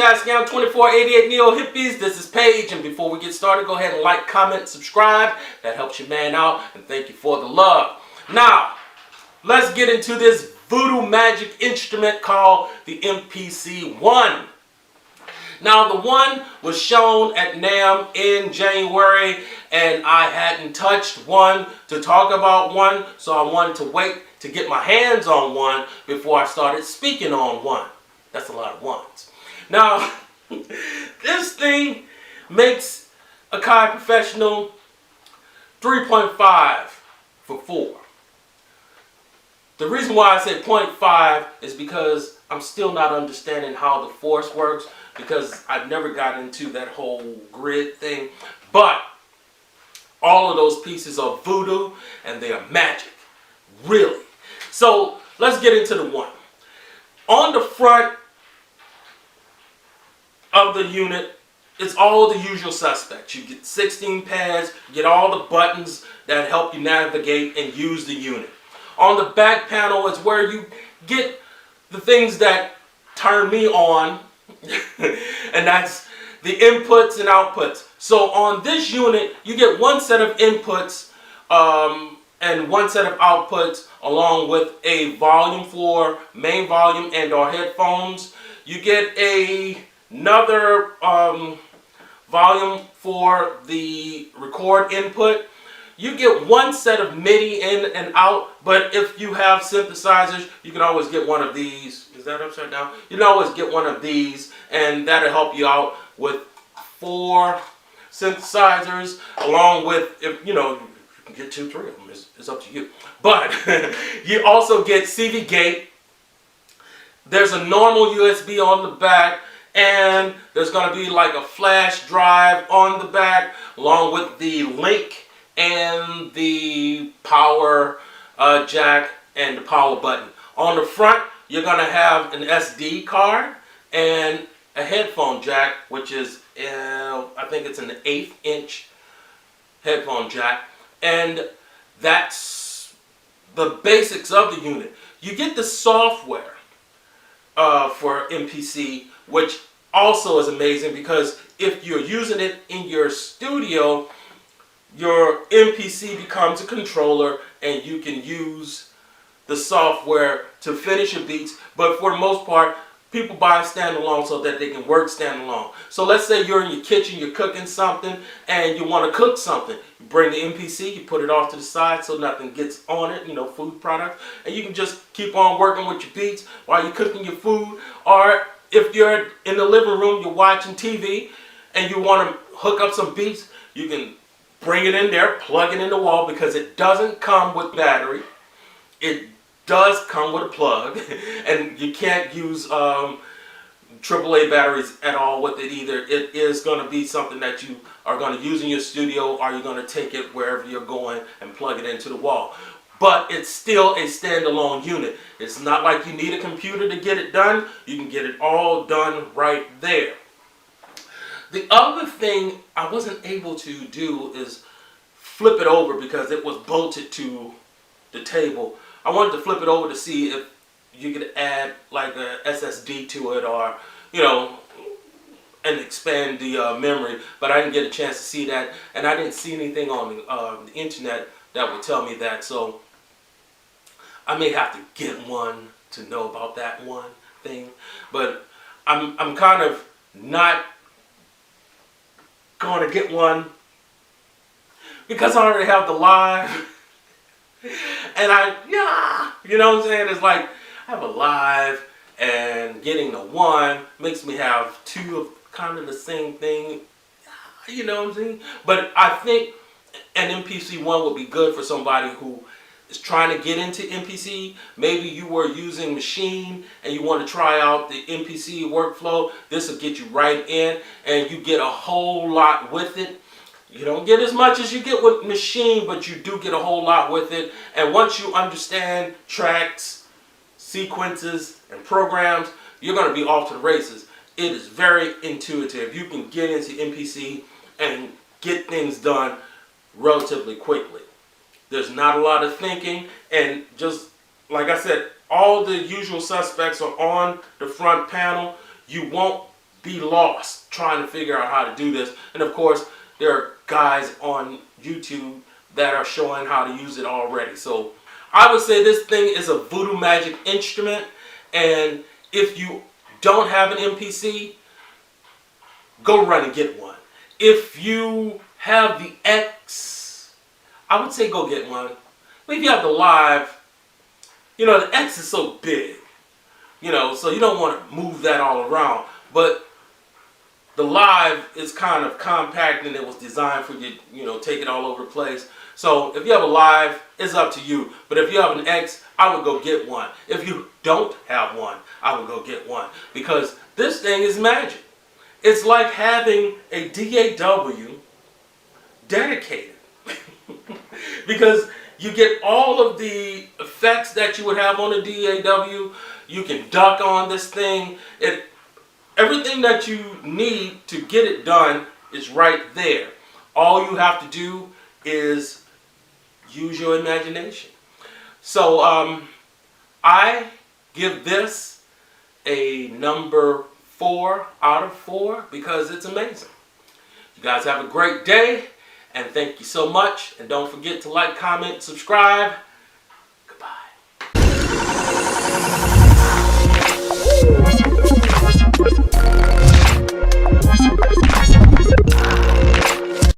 Gas Scam 2488 Neo Hippies. This is Paige, and before we get started, go ahead and like, comment, subscribe. That helps your man out, and thank you for the love. Now, let's get into this voodoo magic instrument called the MPC One. Now, the One was shown at NAMM in January, and I hadn't touched one to talk about one, so I wanted to wait to get my hands on one before I started speaking on one. That's a lot of ones. Now, this thing makes a Kai Professional 3.5 for 4. The reason why I say 0.5 is because I'm still not understanding how the force works, because I've never got into that whole grid thing. But all of those pieces are voodoo and they are magic, really. So let's get into the One. On the front of the unit, it's all the usual suspects. You get 16 pads, you get all the buttons that help you navigate and use the unit. On the back panel is where you get the things that turn me on, and that's the inputs and outputs. So on this unit, you get one set of inputs and one set of outputs, along with a volume for main volume and or headphones. You get another volume for the record input. You get one set of MIDI in and out, but if you have synthesizers, you can always get one of these. Is that upside down? You can always get one of these, and that'll help you out with 4 synthesizers, along with, if you know, you can get 2, 3 of them. It's up to you. But you also get CV gate. There's a normal USB on the back, and there's going to be like a flash drive on the back, along with the link and the power jack and the power button. On the front, you're going to have an SD card and a headphone jack, which is, I think it's an 1/8 inch headphone jack. And that's the basics of the unit. You get the software for MPC, which also is amazing, because if you're using it in your studio, your MPC becomes a controller and you can use the software to finish your beats. But for the most part, people buy standalone so that they can work standalone. So let's say you're in your kitchen, you're cooking something, and you want to cook something. You bring the MPC, you put it off to the side so nothing gets on it, you know, food products, and you can just keep on working with your beats while you're cooking your food. Or if you're in the living room, you're watching TV, and you want to hook up some beats, you can bring it in there, plug it in the wall, because it doesn't come with battery. It does come with a plug, and you can't use AAA batteries at all with it either. It is going to be something that you are going to use in your studio, or you're going to take it wherever you're going and plug it into the wall. But it's still a standalone unit. It's not like you need a computer to get it done. You can get it all done right there. The other thing I wasn't able to do is flip it over, because it was bolted to the table. I wanted to flip it over to see if you could add like a SSD to it, or, you know, and expand the memory, but I didn't get a chance to see that, and I didn't see anything on the internet that would tell me that, so I may have to get one to know about that one thing. But I'm kind of not going to get one, because I already have the Live, and you know what I'm saying? It's like I have a Live, and getting the One makes me have 2 of kind of the same thing. You know what I'm saying? But I think an MPC One would be good for somebody who is trying to get into MPC. Maybe you were using Machine and you want to try out the MPC workflow. This will get you right in, and you get a whole lot with it. You don't get as much as you get with Machine, but you do get a whole lot with it. And once you understand tracks, sequences, and programs, you're going to be off to the races. It is very intuitive. You can get into MPC and get things done relatively quickly. There's not a lot of thinking, and just like I said, all the usual suspects are on the front panel. You won't be lost trying to figure out how to do this. And of course, there are guys on YouTube that are showing how to use it already. So I would say this thing is a voodoo magic instrument, and if you don't have an MPC, go run and get one. If you have the X, I would say go get one. But if you have the Live, you know, the X is so big, you know, so you don't want to move that all around. But the Live is kind of compact, and it was designed for you, you know, take it all over the place. So if you have a Live, it's up to you. But if you have an X, I would go get one. If you don't have one, I would go get one. Because this thing is magic. It's like having a DAW dedicated. Because you get all of the effects that you would have on a DAW. You can duck on this thing. Everything that you need to get it done is right there. All you have to do is use your imagination. So I give this a number 4 out of 4 because it's amazing. You guys have a great day, and thank you so much. And don't forget to like, comment, subscribe. Goodbye.